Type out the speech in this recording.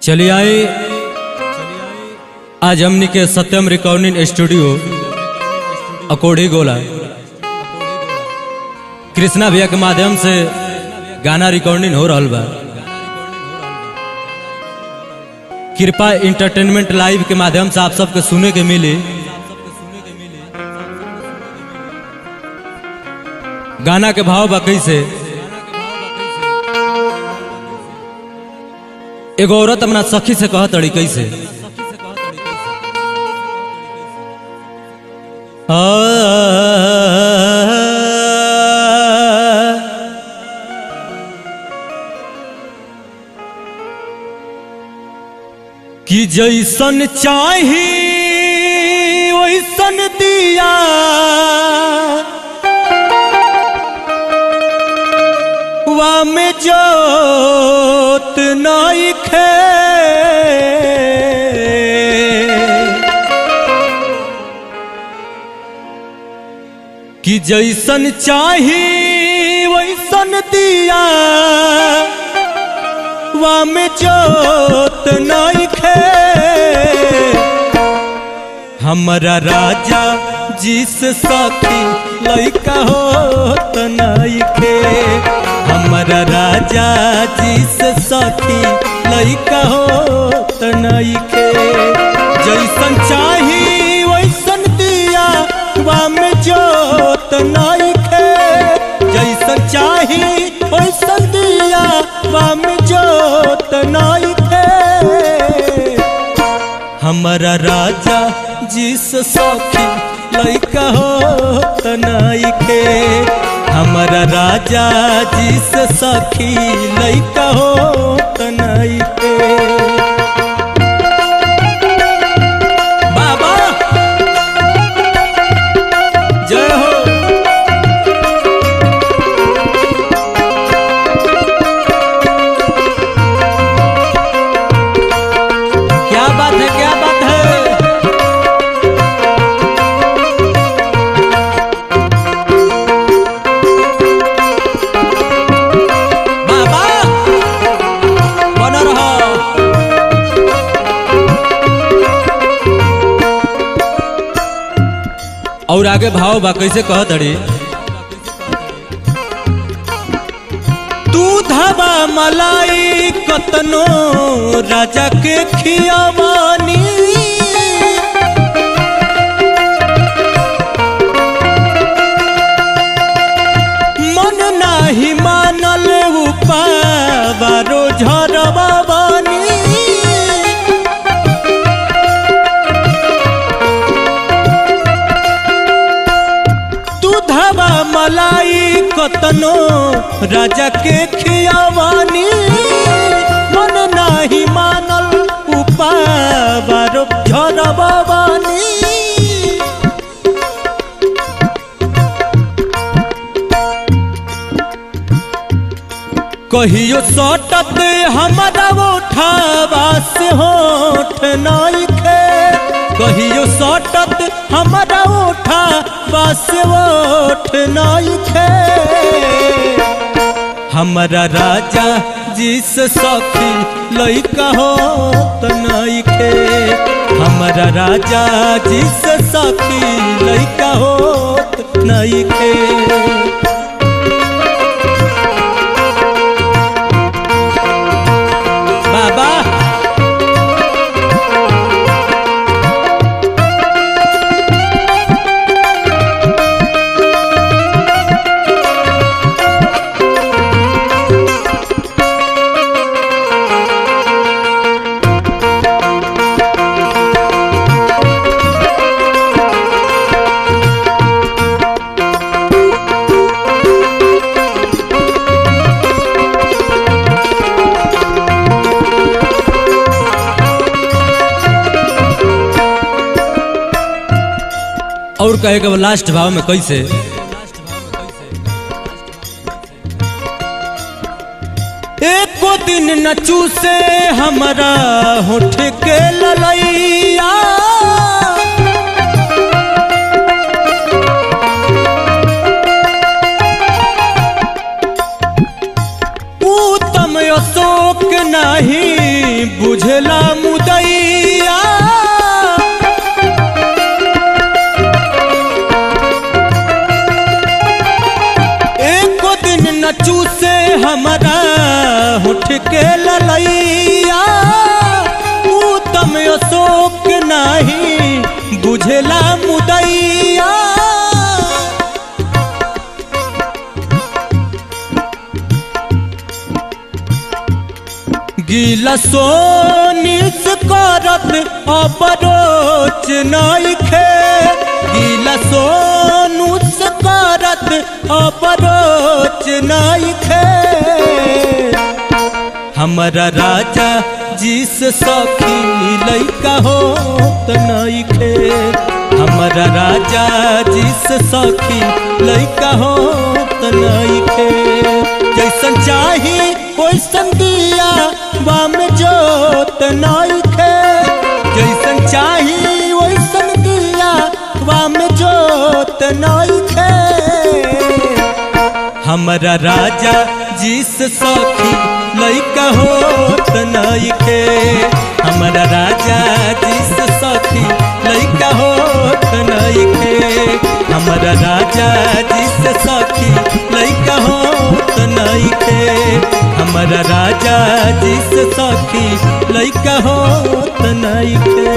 चलिए आए आज हमनी के सत्यम रिकॉर्डिंग स्टूडियो अकोड़ी गोला कृष्णा भैया के माध्यम से गाना रिकॉर्डिंग हो रहा बा। कृपा इंटरटेनमेंट लाइव के माध्यम से आप सबके सुने के मिली। गाना के भाव बा कैसे, एगो औरत अपना सखी से कह तड़ी कैसे, कि जैसन चाही वैसन दिया वा में जोत नइखे, कि जैसन चाही वैसन दिया वा में जोत नइखे। हमरा राजा जिस सखी लइका होत नइखे, हमरा राजा जिस सखी लइका होत नइखे। जैसन चाही वैसन दिया वा में जोत नइखे, जैसन चाही वैसन दिया वा में जोत नइखे। हमरा राजा जिस सखी लइका होत नइखे, हमरा राजा जिस सखी लइका होत नइखे। बाबा जय हो। क्या बात है, क्या बात है। और आगे भाव बा कैसे कह तड़ी, दूधवा मलाई कतनो राजा के खियावानी, मन नाही मानल उपावारो झरवा बानी। दूधवा मलाई कतनो राजा के खियावानी, मन नाही मानल उपावारो झरवा बानी। कहियो सटत हमरा उठावा से होठ नइखे, कहियो सटत हमरा उठावा से होठ नइखे। हमरा राजा जिस सखी लइका होत नइखे, हमरा राजा जिस सखी लइका होत नइखे। बाबा और कहे के लास्ट भाव में कैसे, एको दिन न चूसे हमरा होठ के ललैया, उत्तम अशोक नाही बुझे ललैया उत्तम अशोक नहीं बुझेला मुदैया। गीला सोनिस करत अपरोच नइखे, गीला सोनुस करत अपरोच नइखे। हमारा राजा जिस सखी लइका होत नइखे, हमारा राजा जिस सखी लइका होत नइखे। जैसन चाही वैसन दिया बाम जोत नइखे, जैसन चाही वैसन दिया बाम जोत नइखे। हमारा राजा जिस सखी लइका होत नइखे, हमारा राजा जिस सखी लइका होत नइखे, हमारा राजा जिस सखी लइका होत नइखे, हमारा राजा जिस सखी लइका होत नइखे।